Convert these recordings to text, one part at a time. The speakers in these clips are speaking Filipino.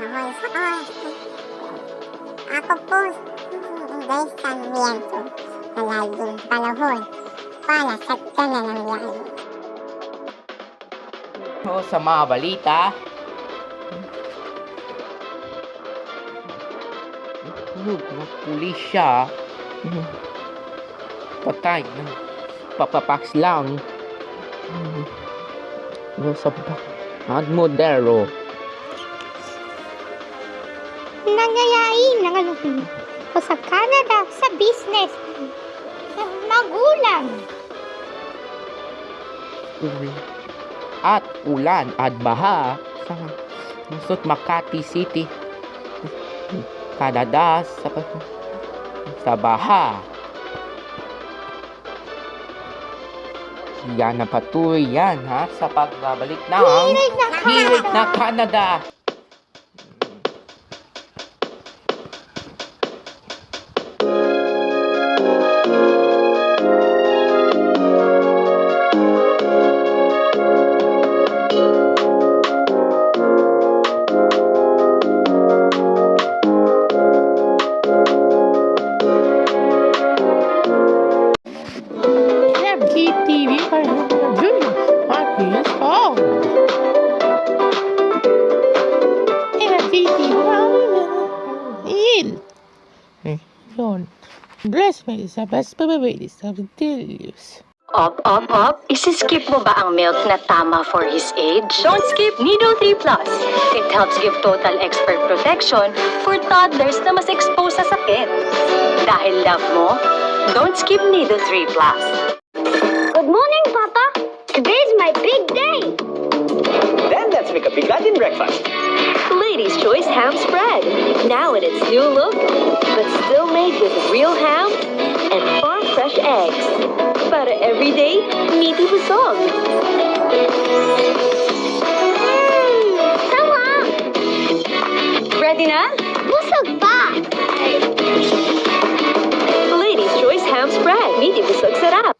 panahon sa oras na ako po Inday Sarmiento na laging panahon para sa kananangyan. Sa mga balita, mga pulisya patay ng papapaks lang sa Modero. Nangyayari ng o sa Canada sa business magulang. At ulan at baha sa Makati City, Canada sa baha. Yan ang patuloy yan sa pagbabalik ng hilig na Canada. TV para Junior Martins Hall. Yun. Bless me is the best babies of the Delius. Up. Isiskip mo ba ang milk na tama for his age? Don't skip Nido 3 Plus. It helps give total expert protection for toddlers na mas exposed sa sakit. Dahil love mo, don't skip Nido 3 Plus. Good morning, Papa. Today's my big day. Then let's make a Pigadin breakfast. Ladies' Choice Ham Spread. Now in its new look, but still made with real ham and farm fresh eggs. Para everyday, meaty busog. Sama! Ready na? Busog pa! Ladies' Choice Ham Spread. Meaty busog sarap.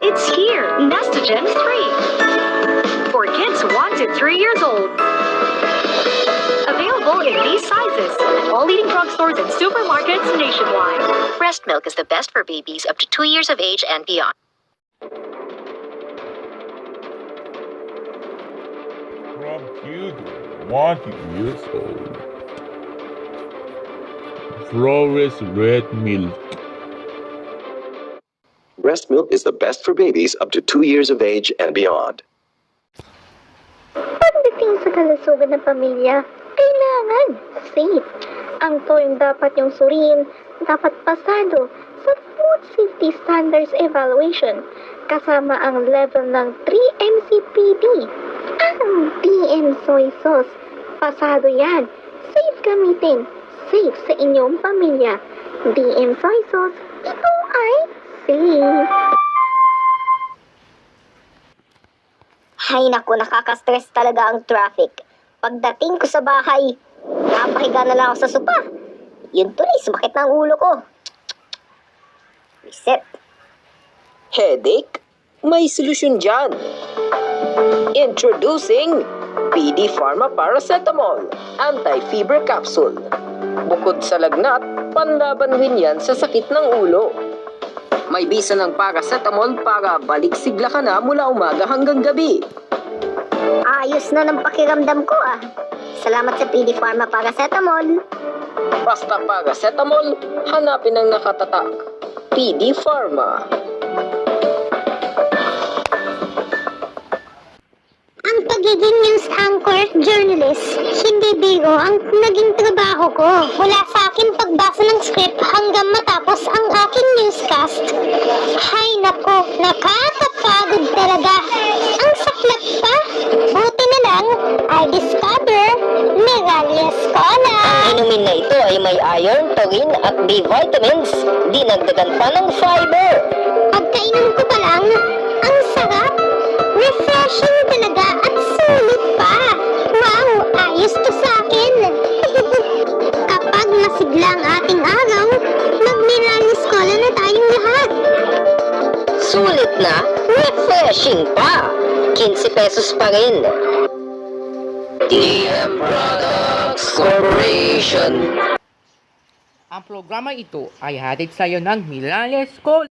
It's here, Nestogen 3. For kids 1 to 3 years old. Available in these sizes at all leading drugstores and supermarkets nationwide. Breast milk is the best for babies up to 2 years of age and beyond. From children 1 years old. Flores red milk. Breast milk is the best for babies up to 2 years of age and beyond. Pagdating sa kalusugan ng pamilya, kailangan safe. Ang toyong dapat niyong suriin, dapat pasado sa Food Safety Standards Evaluation, kasama ang level ng 3-MCPD. Ang DM Soy Sauce, pasado yan. Safe gamitin, safe sa inyong pamilya. DM Soy Sauce, ito ay safe. Hay naku, nakaka-stress talaga ang traffic. Pagdating ko sa bahay, napahiga na lang ako sa sopa. Yun tuloy, sumakit na ang ulo ko. Reset. Headache? May solusyon dyan. Introducing PD Pharma Paracetamol Anti-Fever Capsule. Bukod sa lagnat, panlaban din yan sa sakit ng ulo. May bisa ng paracetamol para balik sigla ka na mula umaga hanggang gabi. Ayos na ng pakiramdam ko ah. Salamat sa PD Pharma Paracetamol. Basta paracetamol, hanapin ang nakatatak. PD Pharma. Ang pagiging news anchor, journalist, hindi biro ang naging trabaho ko. Wala sa akin pagbasa ng script hanggang matapos ang aking newscast. Hay nako, nakakapagod talaga. Ang saklap pa. Buti na lang, I discover Meralias Cola. Ang inumin na ito ay may iron, taurine at B vitamins. Dinagdagan pa ng fiber. Pagkainom ko pa lang, ang sarap. Refreshing talaga at sulit pa. Wow, ayos to sa akin. Kapag masigla ang ating araw, mag-Meralias Cola na tayong lahat. Sulit na, refreshing pa. 15 pesos pa rin. DM Products. Corporation. Ang programa ito ay hatid sa iyo ng Milanes School.